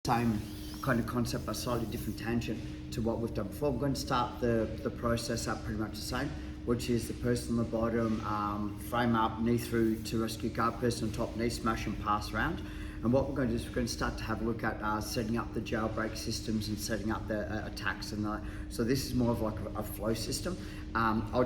same kind of concept but slightly different tangent to what we've done before. We're going to start the process up pretty much the same, which is the person on the bottom, frame up, knee through to rescue guard, person on top, knee smash and pass around. And what we're going to do is we're going to start to have a look at setting up the jailbreak systems and setting up the attacks and that. So this is more of like a flow system. I'll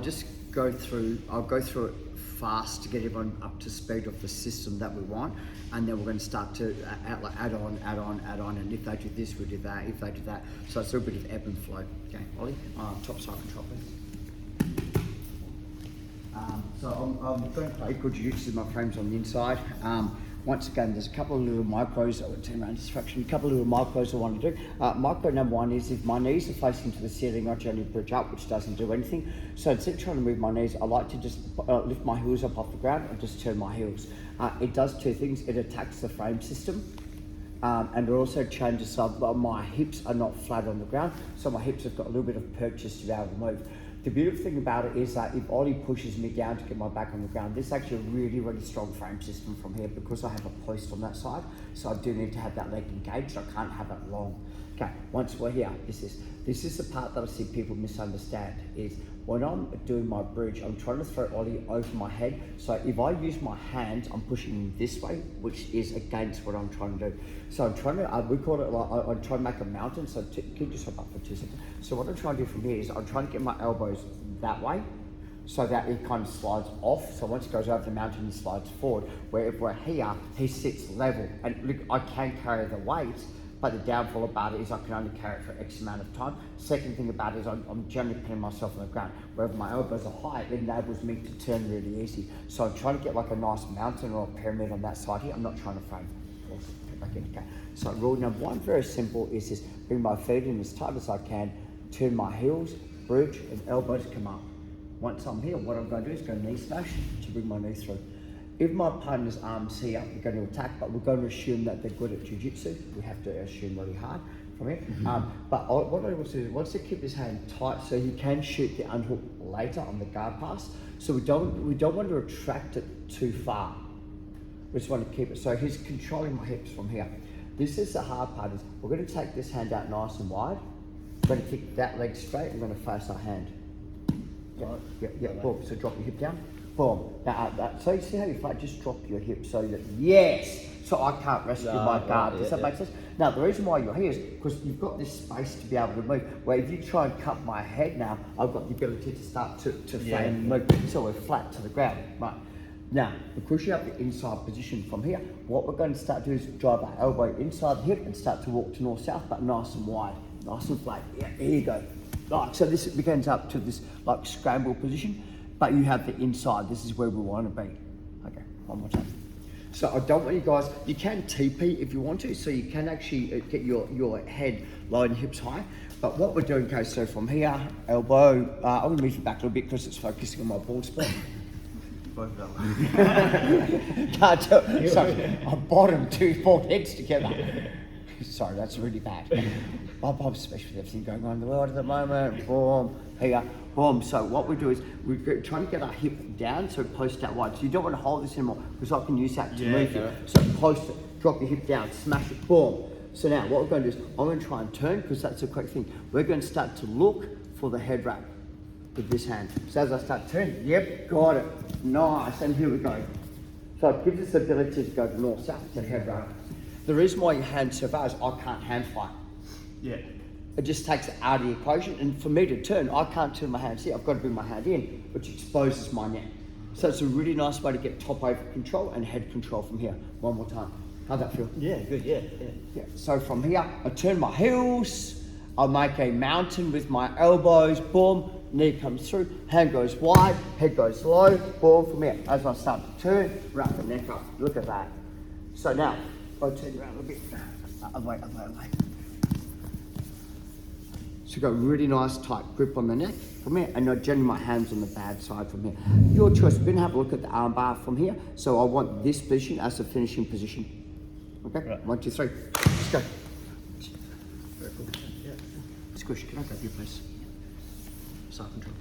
go through it fast to get everyone up to speed of the system that we want, and then we're going to start to add on, and if they do this, we do that, if they do that. So it's a little bit of ebb and flow. Okay, Ollie, top side control please. So I'm going to play good jiu-jitsu, my frame's on the inside. Once again, there's a couple of little micros, I would turn around distraction, a couple of little micros I want to do. Micro number one is if my knees are facing to the ceiling, I generally bridge up, which doesn't do anything. So instead of trying to move my knees, I like to just lift my heels up off the ground and just turn my heels. It does two things. It attacks the frame system, and it also changes so my hips are not flat on the ground, so my hips have got a little bit of purchase to be able to move. The beautiful thing about it is that if Ollie pushes me down to get my back on the ground, this is actually a really, really strong frame system from here because I have a post on that side. So I do need to have that leg engaged. I can't have it long. Okay, once we're here, this is the part that I see people misunderstand is when I'm doing my bridge, I'm trying to throw Ollie over my head. So if I use my hands, I'm pushing him this way, which is against what I'm trying to do. So I'm trying to, we call it like, I'm trying to make a mountain. So keep yourself up for 2 seconds. So what I'm trying to do from here is I'm trying to get my elbows that way so that it kind of slides off. So once it goes over the mountain, it slides forward. Where if we're here, he sits level. And look, I can carry the weight, but the downfall about it is I can only carry it for X amount of time. Second thing about it is I'm generally pinning myself on the ground. Wherever my elbows are high, it enables me to turn really easy. So I'm trying to get like a nice mountain or a pyramid on that side here. I'm not trying to frame. Okay. So rule number one, very simple, is this: bring my feet in as tight as I can, turn my heels, bridge, and elbows come up. Once I'm here, what I'm going to do is go knee smash to bring my knee through. If my partner's arms here, we're going to attack, but we're going to assume that they're good at jiu-jitsu. We have to assume really hard from here. But what I want to do is, once they keep his hand tight, so he can shoot the unhook later on the guard pass. So we don't want to retract it too far. We just want to keep it. So he's controlling my hips from here. This is the hard part. Is we're going to take this hand out nice and wide. We're going to kick that leg straight. We're going to face our hand. Yeah. Boom. So drop your hip down. Boom. Now, so you see how you fight? Just drop your hip so that, yes! So I can't rescue my guard. Does that make sense? Now, the reason why you're here is because you've got this space to be able to move. Where if you try and cut my head now, I've got the ability to start to frame and move. So we're flat to the ground. Right. Now, because you have the inside position from here, what we're going to start to do is drive our elbow inside the hip and start to walk to north-south, but nice and wide, nice and flat. Yeah, here you go. Right, so this begins up to this like scramble position, but you have the inside. This is where we want to be. Okay, one more time. So I don't want you guys, you can TP if you want to, so you can actually get your head low and hips high. But what we're doing, okay, so from here, elbow, I'm going to move it back a little bit because it's focusing on my ball spot. Sorry, I bottom two bald heads together. Sorry, that's really bad. I'm especially with everything going on in the world at the moment. Boom, here, boom. So what we do is we're trying to get our hip down so it posts out wide. So you don't want to hold this anymore because I can use that to move you. So post it, drop your hip down, smash it, boom. So now what we're going to do is I'm going to try and turn because that's a quick thing. We're going to start to look for the head wrap with this hand. So as I start turning, yep, got it, nice, and here we go. So it gives us the ability to go to north, south, to head wrap. The reason why your hand so far is I can't hand fight. Yeah. It just takes it out of the equation, and for me to turn, I can't turn my hands here, I've got to bring my hand in, which exposes my neck. So it's a really nice way to get top over control and head control from here. One more time. How'd that feel? Yeah, good, yeah. So from here, I turn my heels, I make a mountain with my elbows, boom, knee comes through, hand goes wide, head goes low, boom, from here. As I start to turn, wrap the neck up. Look at that. So now, I'll turn around a bit. Other way. So got a really nice tight grip on the neck from here, and generally my hands on the bad side from here. Your choice. We're gonna have a look at the arm bar from here. So I want this position as the finishing position. Okay, right. 1, 2, 3, let's go. Very cool. Yeah. Squish, can I grab you please? Side control.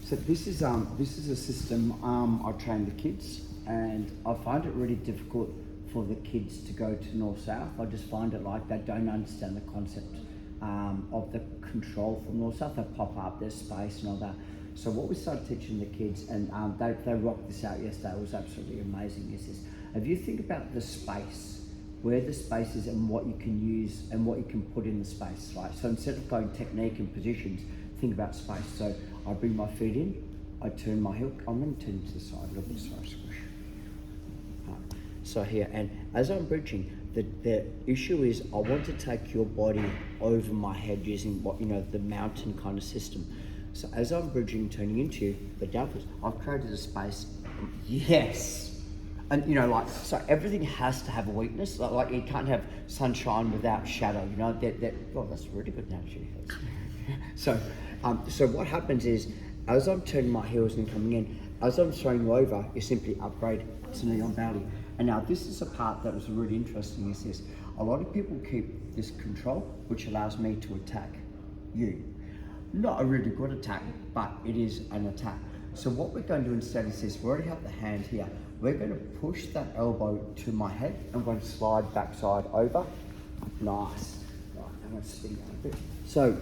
So this is a system I train the kids, and I find it really difficult for the kids to go to north-south. I just find it like they don't understand the concept of the control from north-south. They pop up, there's space and all that. So what we started teaching the kids, and they rocked this out yesterday, it was absolutely amazing, is this. If you think about the space, where the space is and what you can use and what you can put in the space, right? So instead of going technique and positions, think about space. So I bring my feet in, I turn my heel, I'm going to turn to the side a little bit, sorry, squish. So here, and as I'm bridging, the issue is I want to take your body over my head using what, the mountain kind of system. So as I'm bridging, turning into you, the downwards, I've created a space, yes. And so everything has to have a weakness. Like you can't have sunshine without shadow, that's a really good analogy. So what happens is, as I'm turning my heels and coming in, as I'm throwing you over, you simply upgrade to knee on belly. And now this is a part that was really interesting, is this. A lot of people keep this control, which allows me to attack you. Not a really good attack, but it is an attack. So what we're going to do instead is this. We already have the hand here. We're going to push that elbow to my head. I'm going to slide backside over. Nice. Right, I'm going to spin down a bit. So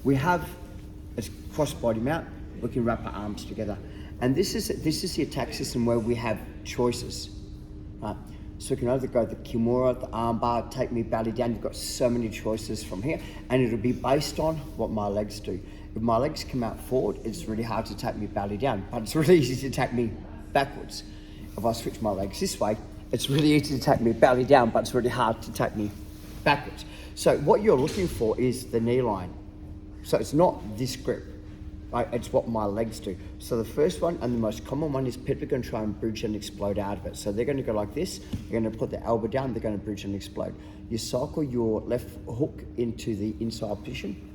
we have a cross body mount. We can wrap our arms together. And this is the attack system where we have choices. Right? So you can either go the Kimura, the armbar, take me belly down. You've got so many choices from here. And it'll be based on what my legs do. If my legs come out forward, it's really hard to take me belly down, but it's really easy to take me backwards. If I switch my legs this way, it's really easy to take me belly down, but it's really hard to take me backwards. So what you're looking for is the knee line. So it's not this grip, right? It's what my legs do. So the first one and the most common one is people are going to try and bridge and explode out of it. So they're going to go like this. They're going to put the elbow down. They're going to bridge and explode. You cycle your left hook into the inside position.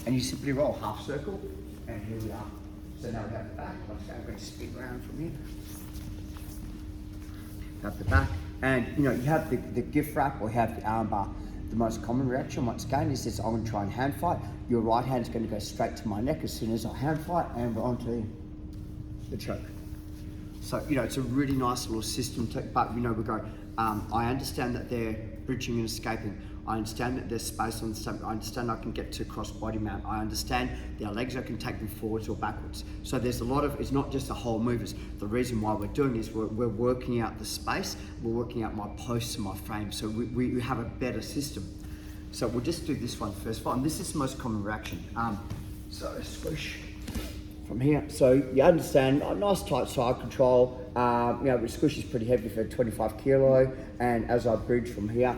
And you simply roll half circle, and here we are. So now we have the back. I'm going to spin around from here. Have the back, and you have the gift wrap or you have the armbar. The most common reaction once again is this: I'm going to try and hand fight. Your right hand's going to go straight to my neck as soon as I hand fight, and we're onto the choke. So it's a really nice little system, but we go. I understand that they're bridging and escaping. I understand that there's space on the stomach. I understand I can get to cross body mount. I understand their legs, I can take them forwards or backwards. So there's a lot of, it's not just a whole movers. The reason why we're doing this, we're working out the space, we're working out my posts and my frames, so we have a better system. So we'll just do this one first. And this is the most common reaction. So swoosh from here. So you understand, nice tight side control. But squish is pretty heavy for 25 kilo. And as I bridge from here,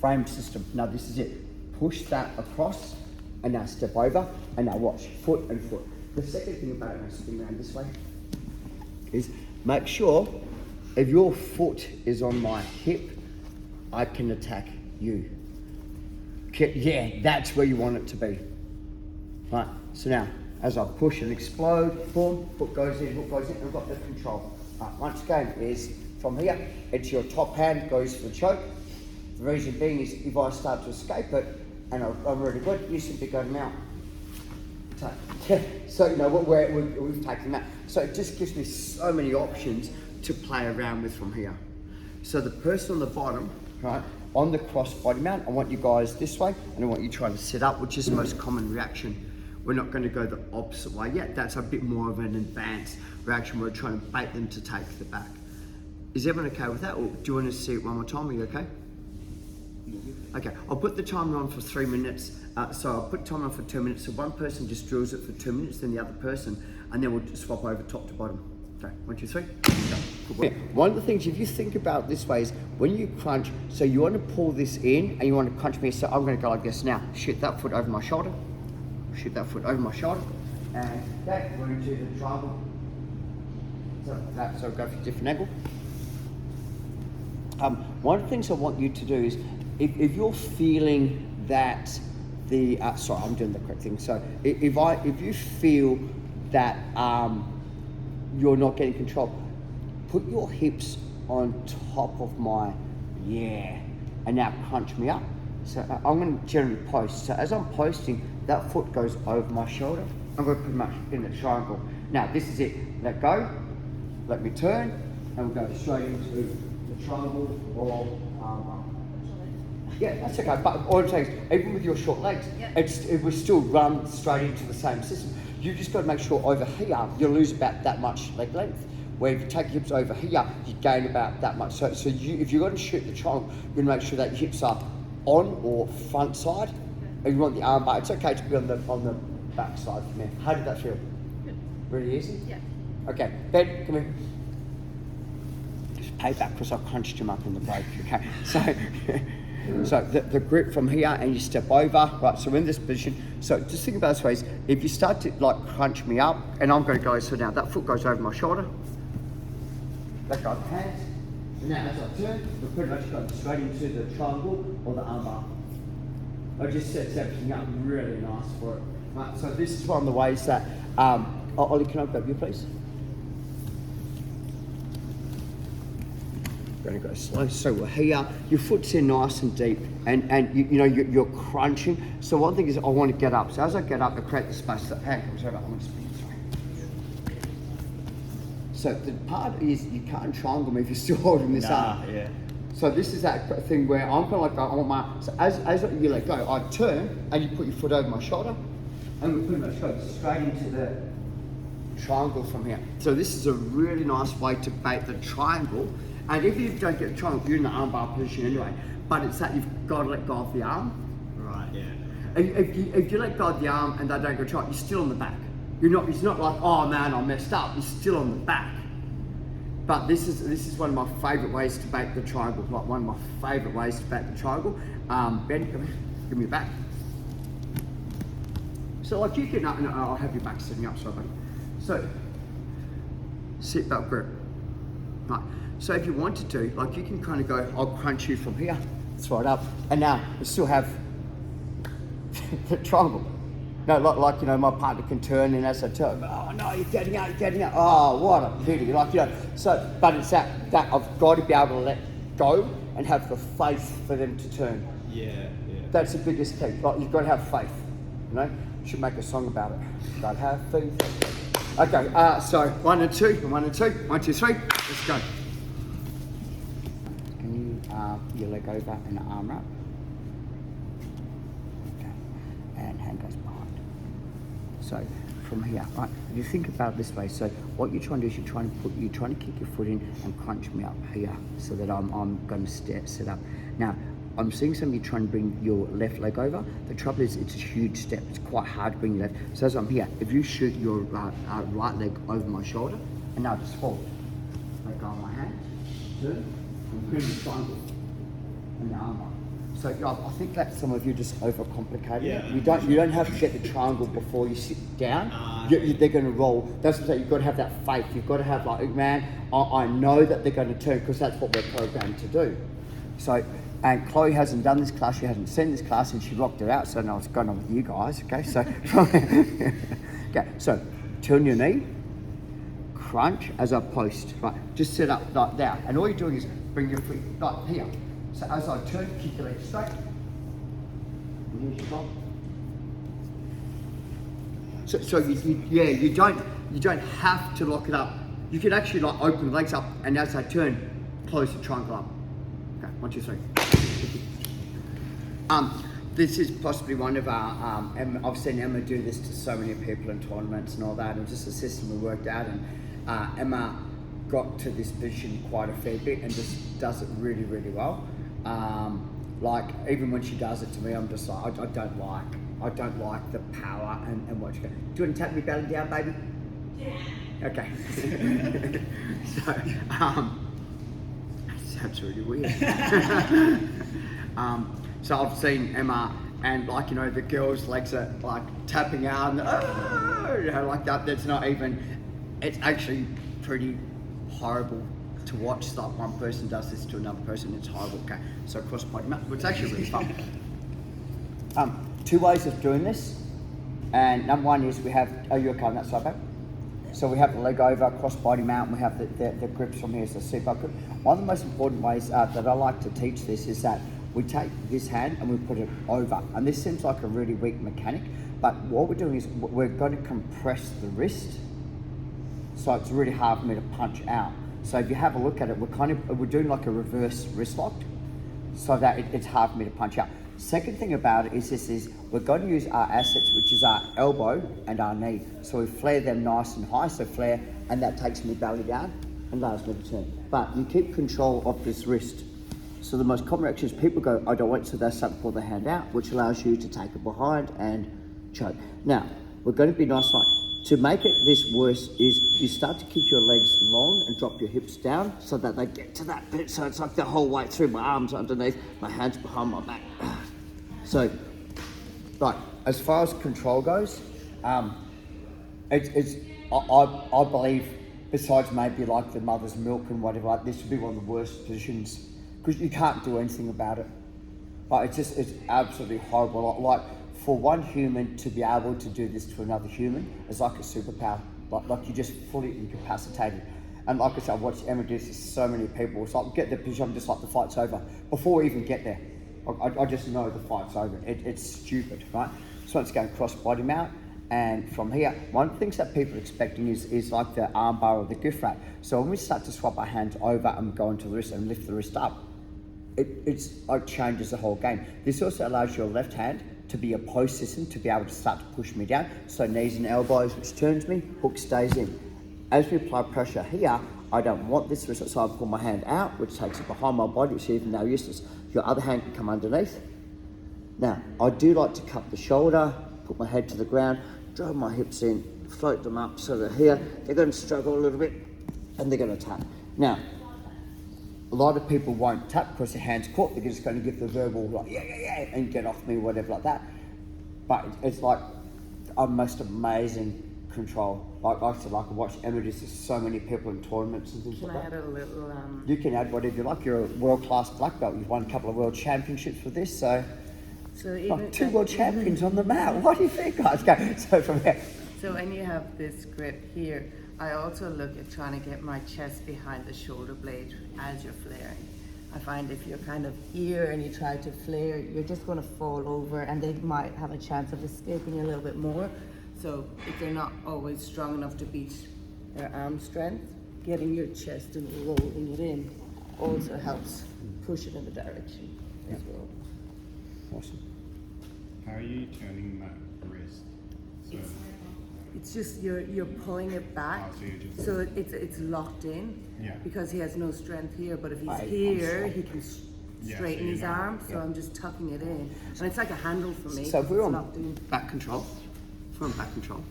frame system. Now this is it. Push that across and now step over and now watch, foot and foot. The second thing about it, when I spin around this way, is make sure if your foot is on my hip, I can attack you. Yeah, that's where you want it to be. Right, so now, as I push and explode, boom, foot goes in, I've got the control. Once again, is from here, it's your top hand goes for the choke. The reason being is if I start to escape it, and I'm really good, you simply go now. So we've taken that. So it just gives me so many options to play around with from here. So the person on the bottom, right, on the cross body mount, I want you guys this way, and I want you trying to sit up, which is the most common reaction. We're not going to go the opposite way yet. That's a bit more of an advanced reaction. We're trying to bait them to take the back. Is everyone okay with that? Or do you want to see it one more time? Are you okay? Okay, I'll put the timer on for 3 minutes. So I'll put timer on for 2 minutes. So one person just drills it for 2 minutes, then the other person, and then we'll just swap over top to bottom. Okay, 1, 2, 3. Yeah. One of the things, if you think about this way, is when you crunch, so you want to pull this in and you want to crunch me. So I'm going to go like this now. Shoot that foot over my shoulder. Shoot that foot over my shoulder. And okay, we're into the triangle. So go for a different angle. One of the things I want you to do is, if you're feeling that the, sorry, I'm doing the correct thing. So if you feel that you're not getting control, put your hips on top of my, and now crunch me up. So I'm going to generally post. So as I'm posting, that foot goes over my shoulder. I'm going to pretty much in the triangle. Now this is it. Let go, let me turn, and we'll go straight into the the triangle or yeah, that's okay. But all I'm saying is, even with your short legs, it will still run straight into the same system. You just got to make sure over here you lose about that much leg length. Where if you take your hips over here, you gain about that much. So if you're going to shoot the triangle, you're going to make sure that your hips are on or front side, and you want the arm bar. It's okay to be on the back side from there. How did that feel? Good. Really easy? Yeah. Okay, Ben, come here. Just pay back because I crunched him up in the break. Okay, so the grip from here and you step over, right, so we're in this position. So just think about this ways, if you start to like crunch me up, and I'm going to go, so now that foot goes over my shoulder, let go of the hands, and now as I turn, we're pretty much going straight into the triangle or the arm bar. It just sets everything up really nice for it. Right, so this is one of the ways that, Ollie, can I grab you please? Going to go slow. So we're here, your foot's in nice and deep, and you know you're crunching. So one thing is I want to get up. So as I get up, I create the space. So hand comes over. I want to spin this way. So the part is you can't triangle me if you're still holding this up. Yeah. So this is that thing where I'm kind of like I want my. So as you let go, I turn and you put your foot over my shoulder, and we pretty much go straight into the triangle from here. So this is a really nice way to bait the triangle. And if you don't get the triangle, you're in the arm bar position anyway. But it's that you've got to let go of the arm. Right, yeah. If you let go of the arm and they don't go triangle, you're still on the back. It's not like, oh man, I messed up. You're still on the back. But this is one of my favourite ways to bait the triangle. Like one of my favourite ways to bait the triangle. Ben, come here, give me your back. So like you can, no, I'll have your back sitting up, sorry buddy. So, sit belt grip. Right. So if you wanted to, like you can kind of go, I'll crunch you from here, throw it up, and now we still have the triangle. No, like you know, my partner can turn, and as I turn, oh no, you're getting out. Oh, what a pity, like you know. So, but it's that I've got to be able to let go and have the faith for them to turn. Yeah. That's the biggest key. Like you've got to have faith. You know, you should make a song about it. Got to have faith. Okay, so 1 and 2, 1 and 2, 1, 2, 3. Let's go. Your leg over and arm wrap. Okay, and hand goes behind. So from here, right? If you think about it this way, so what you're trying to do is you're trying to kick your foot in and crunch me up here, so that I'm going to sit up. Now I'm seeing somebody trying to bring your left leg over. The trouble is it's a huge step. It's quite hard to bring your left. So as I'm here, if you shoot your right leg over my shoulder, and now just forward, let go of my hand, turn, and bring the triangle. And the arm bar. So I think that some of you just overcomplicated it. You don't have to get the triangle before you sit down. They're going to roll. That's what I'm saying. You've got to have that faith. You've got to have like, man, I know that they're going to turn because that's what we're programmed to do. So, and Chloe hasn't done this class. She hasn't seen this class, and she rocked it out. So now it's going on with you guys. Okay, so okay. So turn your knee, crunch as I post. Right, just sit up like that, and all you're doing is bring your feet like here. So as I turn, kick your leg straight. And here's your block. So you don't have to lock it up. You can actually like open the legs up, and as I turn, close the triangle up. Okay, 1, 2, 3. This is possibly one of our. I've seen Emma do this to so many people in tournaments and all that. It was just a system we worked out, and Emma got to this position quite a fair bit and just does it really, really well. Like even when she does it to me, I'm just like, I don't like the power and what you go. Do you want to tap me belly down, baby? Yeah. Okay. So sounds really weird. So I've seen Emma, and like you know, the girls' legs are like tapping out, and you know, like that. That's not even. It's actually pretty horrible to watch. Like one person does this to another person, it's horrible. Okay, so cross body mat, it's actually really fun. 2 ways of doing this, and number one is we have. Are you okay on that side, babe? So we have the leg over, cross body mount, and we have the grips from here, so seatbelt grip. One of the most important ways that I like to teach this is that we take this hand and we put it over, and this seems like a really weak mechanic, but what we're doing is we're going to compress the wrist, so it's really hard for me to punch out. So if you have a look at it, we're doing like a reverse wrist lock, so that it's hard for me to punch out. Second thing about it is we're going to use our assets, which is our elbow and our knee. So we flare them nice and high, so flare, and that takes me belly down and allows me to turn. But you keep control of this wrist. So the most common reaction is people go, I don't want to, so they start to pull their hand out, which allows you to take it behind and choke. Now, we're going to be nice and light. To make it this worse is you start to keep your legs long and drop your hips down so that they get to that bit. So it's like the whole way through, my arms underneath, my hands behind my back. So, right, as far as control goes, I believe, besides maybe like the mother's milk and whatever, like this would be one of the worst positions because you can't do anything about it. Like it's absolutely horrible. Like for one human to be able to do this to another human is like a superpower. Like you're just fully incapacitated. And like I said, I watched Emma do this to so many people. It's like get the position, I'm just like the fight's over before we even get there. I just know the fight's over. It's stupid, right? So it's going cross body mount, and from here, one of the things that people are expecting is like the arm bar or the gift wrap. So when we start to swap our hands over and go into the wrist and lift the wrist up, it changes the whole game. This also allows your left hand to be a post system to be able to start to push me down. So knees and elbows, which turns me, hook stays in. As we apply pressure here, I don't want this wrist, so I pull my hand out, which takes it behind my body, which is even now useless. Your other hand can come underneath. Now, I do like to cup the shoulder, put my head to the ground, drive my hips in, float them up so they're here. They're going to struggle a little bit, and they're going to tap. Now, a lot of people won't tap because their hand's caught. They're just going to give the verbal, like, yeah, and get off me, whatever like that. But it's like a most amazing control. Like I said, like I watch Emma do so many people in tournaments and things Can like I that. add a little? You can add whatever you like. You're a world-class black belt. You've won a couple of world championships with this, so even two world champions on the mat. What do you think, guys? Okay, so from here. So when you have this grip here, I also look at trying to get my chest behind the shoulder blade as you're flaring. I find if you're kind of here and you try to flare, you're just going to fall over, and they might have a chance of escaping a little bit more. So if they're not always strong enough to beat their arm strength, getting your chest and rolling it in also helps push it in the direction as well. Awesome. How are you turning that wrist? So, It's just you're pulling it back, so you're just- so it's locked in. Yeah. Because he has no strength here, but if he's I'm here, sorry. he can Yeah, straighten so his you're not- arm. So I'm just tucking it in, and it's like a handle for me. So if we're it's on locked in. back control, if we're on back control.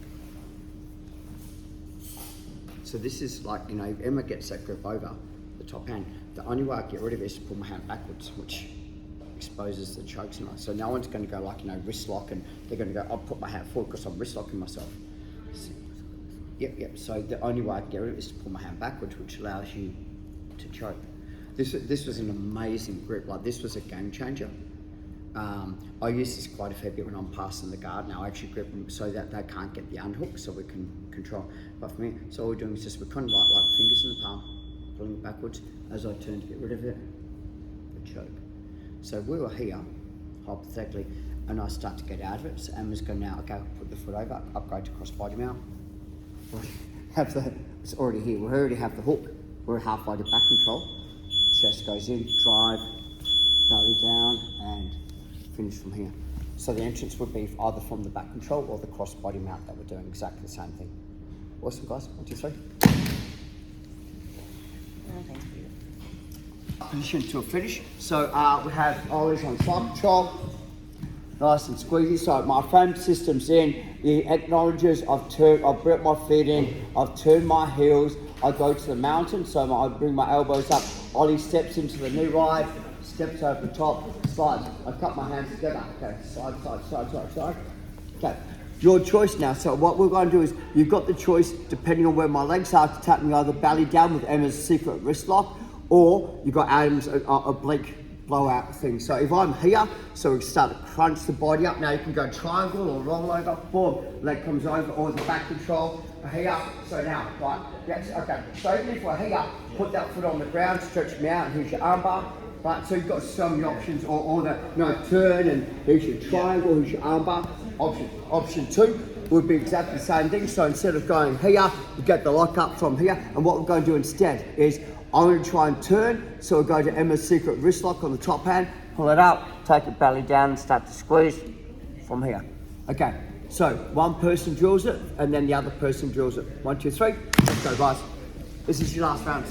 So this is like, you know, if Emma gets that grip over the top hand, the only way I get rid of it is to pull my hand backwards, which exposes the chokes. So no one's going to go like, you know, wrist lock, and they're going to go, I'll put my hand forward because I'm wrist locking myself. So, yep. So the only way I can get rid of it is to pull my hand backwards, which allows you to choke. This was an amazing grip. Like this was a game changer. I use this quite a fair bit when I'm passing the guard. Now I actually grip them so that they can't get the unhook, so we can control. But for me, so all we're doing is just we're kind of like fingers in the palm, pulling it backwards as I turn to get rid of it. The choke. So we were here, hypothetically, and I start to get out of it. So Emma's going now. Okay, put the foot over, upgrade to cross body mount. It's already here. We already have the hook. We're halfway to back control. Chest goes in, drive, belly down, and finish from here. So the entrance would be either from the back control or the cross body mount that we're doing exactly the same thing. Awesome, guys. 1, 2, 3. Oh, thank you. Position to a finish. So we have always on side control. Nice and squeezy. So my frame system's in. It acknowledges I've brought my feet in. I've turned my heels. I go to the mountain. So I bring my elbows up. Ollie steps into the knee ride. Steps over the top. Slides. I cut my hands together. Okay. Side. Okay. Your choice now. So what we're going to do is you've got the choice depending on where my legs are to tap me either belly down with Emma's secret wrist lock, or you've got Adam's oblique blowout thing. So if I'm here, so we start to crunch the body up. Now you can go triangle or roll over, boom, leg comes over, or the back control. Here, so now, right, yes, okay. So even if we're here, put that foot on the ground, stretch me out, and here's your armbar. Right, so you've got so many options, or the turn, and here's your triangle, here's your armbar. Option 2, would be exactly the same thing. So instead of going here, we get the lock up from here. And what we're going to do instead is I'm going to try and turn. So we'll go to Emma's secret wrist lock on the top hand, pull it out, take it belly down and start to squeeze from here. Okay, so one person drills it and then the other person drills it. 1, 2, 3, let's go guys. This is your last round.